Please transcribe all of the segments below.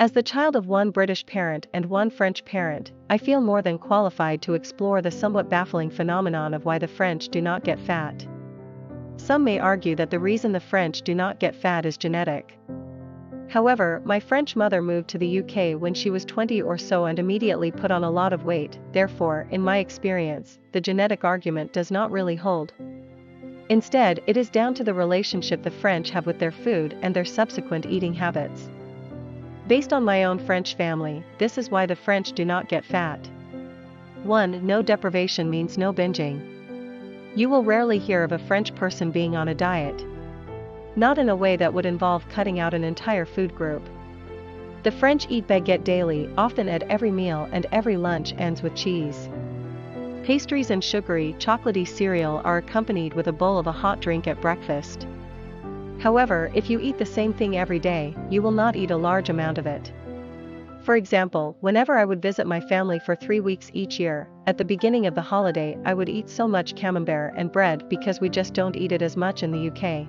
As the child of one British parent and one French parent, I feel more than qualified to explore the somewhat baffling phenomenon of why the French do not get fat. Some may argue that the reason the French do not get fat is genetic. However, my French mother moved to the UK when she was 20 or so and immediately put on a lot of weight, therefore, in my experience, the genetic argument does not really hold. Instead, it is down to the relationship the French have with their food and their subsequent eating habits. Based on my own French family, this is why the French do not get fat. 1. No deprivation means no binging. You will rarely hear of a French person being on a diet. Not in a way that would involve cutting out an entire food group. The French eat baguette daily, often at every meal, and every lunch ends with cheese. Pastries and sugary, chocolatey cereal are accompanied with a bowl of a hot drink at breakfast. However, if you eat the same thing every day, you will not eat a large amount of it. For example, whenever I would visit my family for 3 weeks each year, at the beginning of the holiday I would eat so much camembert and bread because we just don't eat it as much in the UK.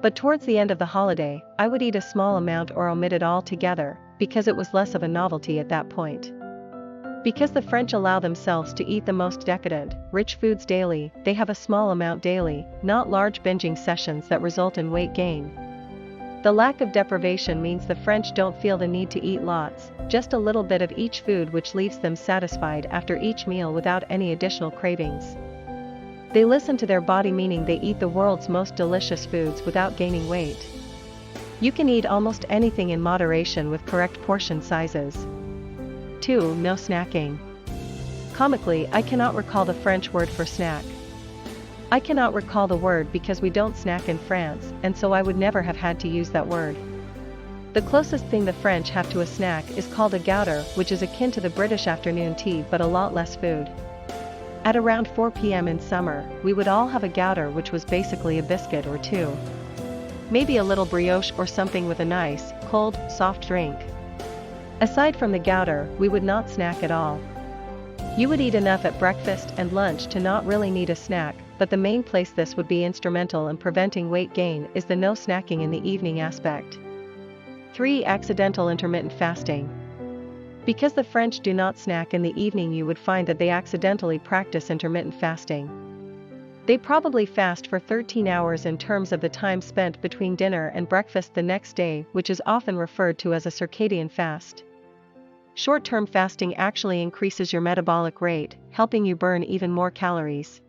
But towards the end of the holiday, I would eat a small amount or omit it altogether, because it was less of a novelty at that point. Because the French allow themselves to eat the most decadent, rich foods daily, they have a small amount daily, not large binging sessions that result in weight gain. The lack of deprivation means the French don't feel the need to eat lots, just a little bit of each food, which leaves them satisfied after each meal without any additional cravings. They listen to their body, meaning they eat the world's most delicious foods without gaining weight. You can eat almost anything in moderation with correct portion sizes. 2. No snacking. Comically, I cannot recall the French word for snack. I cannot recall the word because we don't snack in France, and so I would never have had to use that word. The closest thing the French have to a snack is called a gouter, which is akin to the British afternoon tea but a lot less food. At around 4 p.m. in summer, we would all have a gouter, which was basically a biscuit or two. Maybe a little brioche or something with a nice, cold, soft drink. Aside from the gouter, we would not snack at all. You would eat enough at breakfast and lunch to not really need a snack, but the main place this would be instrumental in preventing weight gain is the no snacking in the evening aspect. 3. Accidental intermittent fasting. Because the French do not snack in the evening, you would find that they accidentally practice intermittent fasting. They probably fast for 13 hours in terms of the time spent between dinner and breakfast the next day, which is often referred to as a circadian fast. Short-term fasting actually increases your metabolic rate, helping you burn even more calories.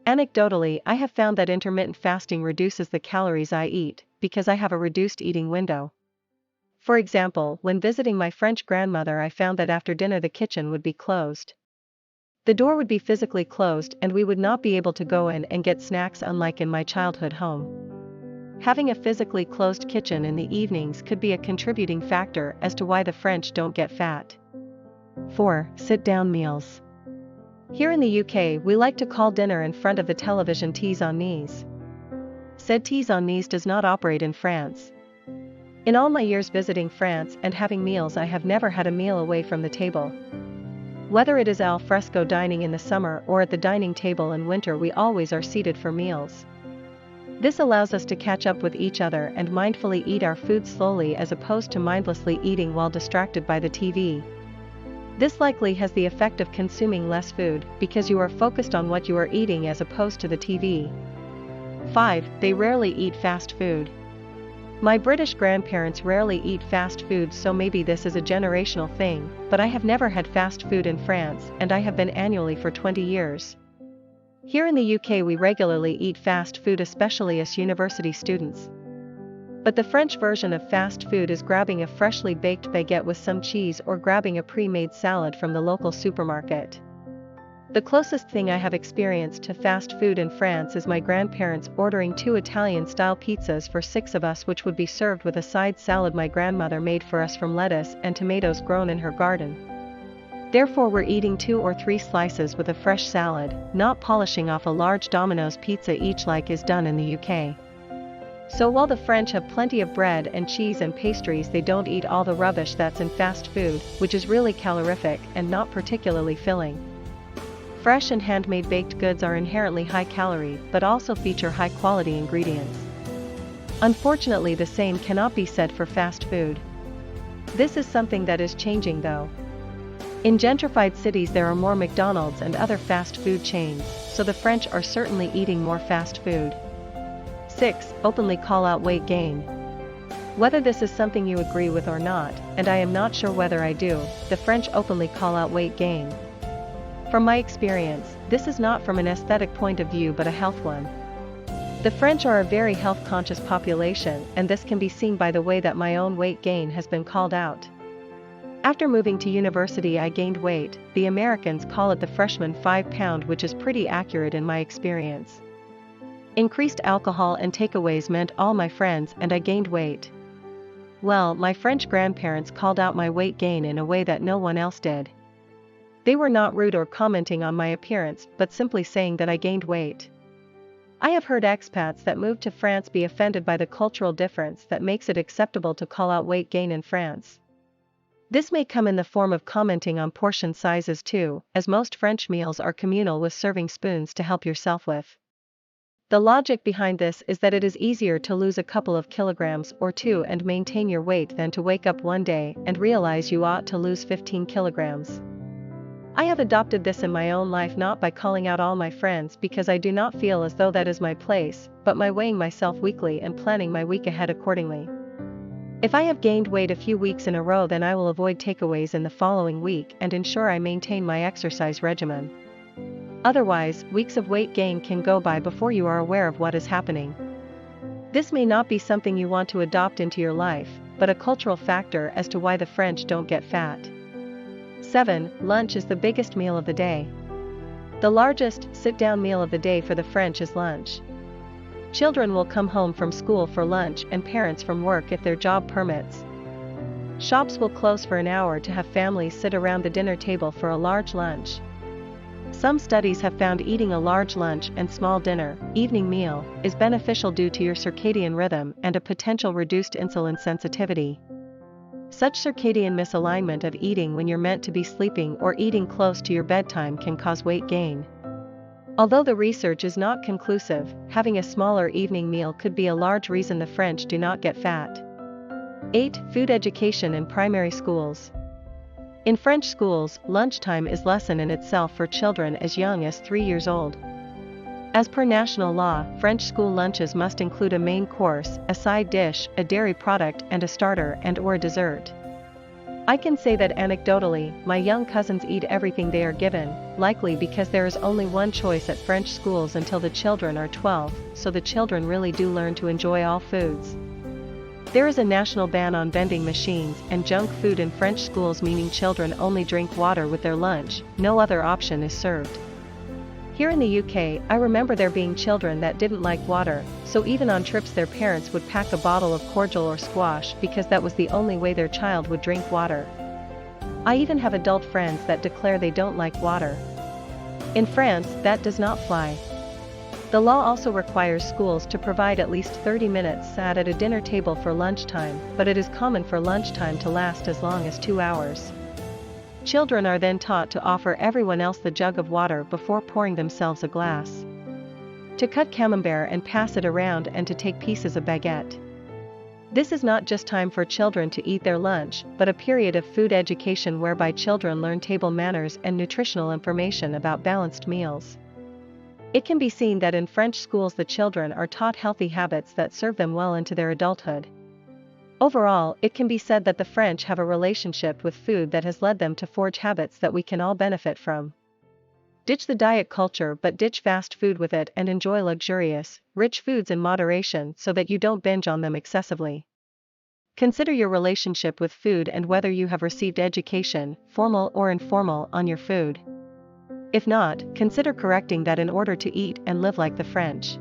Anecdotally, I have found that intermittent fasting reduces the calories I eat, because I have a reduced eating window. For example, when visiting my French grandmother, I found that after dinner the kitchen would be closed. The door would be physically closed and we would not be able to go in and get snacks, unlike in my childhood home. Having a physically closed kitchen in the evenings could be a contributing factor as to why the French don't get fat. 4. Sit-down meals. Here in the UK, we like to call dinner in front of the television teas on knees. Said teas on knees does not operate in France. In all my years visiting France and having meals, I have never had a meal away from the table. Whether it is al fresco dining in the summer or at the dining table in winter, we always are seated for meals. This allows us to catch up with each other and mindfully eat our food slowly, as opposed to mindlessly eating while distracted by the TV. This likely has the effect of consuming less food, because you are focused on what you are eating as opposed to the TV. 5. They rarely eat fast food. My British grandparents rarely eat fast food, so maybe this is a generational thing, but I have never had fast food in France, and I have been annually for 20 years. Here in the UK we regularly eat fast food, especially as university students. But the French version of fast food is grabbing a freshly baked baguette with some cheese or grabbing a pre-made salad from the local supermarket. The closest thing I have experienced to fast food in France is my grandparents ordering 2 Italian-style pizzas for 6 of us, which would be served with a side salad my grandmother made for us from lettuce and tomatoes grown in her garden. Therefore we're eating 2 or 3 slices with a fresh salad, not polishing off a large Domino's pizza each like is done in the UK. So while the French have plenty of bread and cheese and pastries, they don't eat all the rubbish that's in fast food, which is really calorific and not particularly filling. Fresh and handmade baked goods are inherently high-calorie, but also feature high-quality ingredients. Unfortunately, the same cannot be said for fast food. This is something that is changing though. In gentrified cities there are more McDonald's and other fast food chains, so the French are certainly eating more fast food. 6. Openly call out weight gain. Whether this is something you agree with or not, and I am not sure whether I do, the French openly call out weight gain. From my experience, this is not from an aesthetic point of view but a health one. The French are a very health-conscious population, and this can be seen by the way that my own weight gain has been called out. After moving to university I gained weight. The Americans call it the freshman 5-pound, which is pretty accurate in my experience. Increased alcohol and takeaways meant all my friends and I gained weight. Well, my French grandparents called out my weight gain in a way that no one else did. They were not rude or commenting on my appearance, but simply saying that I gained weight. I have heard expats that moved to France be offended by the cultural difference that makes it acceptable to call out weight gain in France. This may come in the form of commenting on portion sizes too, as most French meals are communal with serving spoons to help yourself with. The logic behind this is that it is easier to lose a couple of kilograms or two and maintain your weight than to wake up one day and realize you ought to lose 15 kilograms. I have adopted this in my own life, not by calling out all my friends because I do not feel as though that is my place, but by weighing myself weekly and planning my week ahead accordingly. If I have gained weight a few weeks in a row, then I will avoid takeaways in the following week and ensure I maintain my exercise regimen. Otherwise, weeks of weight gain can go by before you are aware of what is happening. This may not be something you want to adopt into your life, but a cultural factor as to why the French don't get fat. 7. Lunch is the biggest meal of the day. The largest sit-down meal of the day for the French is lunch. Children will come home from school for lunch and parents from work if their job permits. Shops will close for an hour to have families sit around the dinner table for a large lunch. Some studies have found eating a large lunch and small dinner, evening meal, is beneficial due to your circadian rhythm and a potential reduced insulin sensitivity. Such circadian misalignment of eating when you're meant to be sleeping or eating close to your bedtime can cause weight gain. Although the research is not conclusive, having a smaller evening meal could be a large reason the French do not get fat. 8. Food education in primary schools. In French schools, lunchtime is lesson in itself for children as young as 3 years old. As per national law, French school lunches must include a main course, a side dish, a dairy product and a starter and/or a dessert. I can say that anecdotally, my young cousins eat everything they are given, likely because there is only one choice at French schools until the children are 12, so the children really do learn to enjoy all foods. There is a national ban on vending machines and junk food in French schools, meaning children only drink water with their lunch, no other option is served. Here in the UK, I remember there being children that didn't like water, so even on trips their parents would pack a bottle of cordial or squash because that was the only way their child would drink water. I even have adult friends that declare they don't like water. In France, that does not fly. The law also requires schools to provide at least 30 minutes sat at a dinner table for lunchtime, but it is common for lunchtime to last as long as 2 hours. Children are then taught to offer everyone else the jug of water before pouring themselves a glass. To cut camembert and pass it around, and to take pieces of baguette. This is not just time for children to eat their lunch, but a period of food education whereby children learn table manners and nutritional information about balanced meals. It can be seen that in French schools the children are taught healthy habits that serve them well into their adulthood. Overall, it can be said that the French have a relationship with food that has led them to forge habits that we can all benefit from. Ditch the diet culture, but ditch fast food with it and enjoy luxurious, rich foods in moderation so that you don't binge on them excessively. Consider your relationship with food and whether you have received education, formal or informal, on your food. If not, consider correcting that in order to eat and live like the French.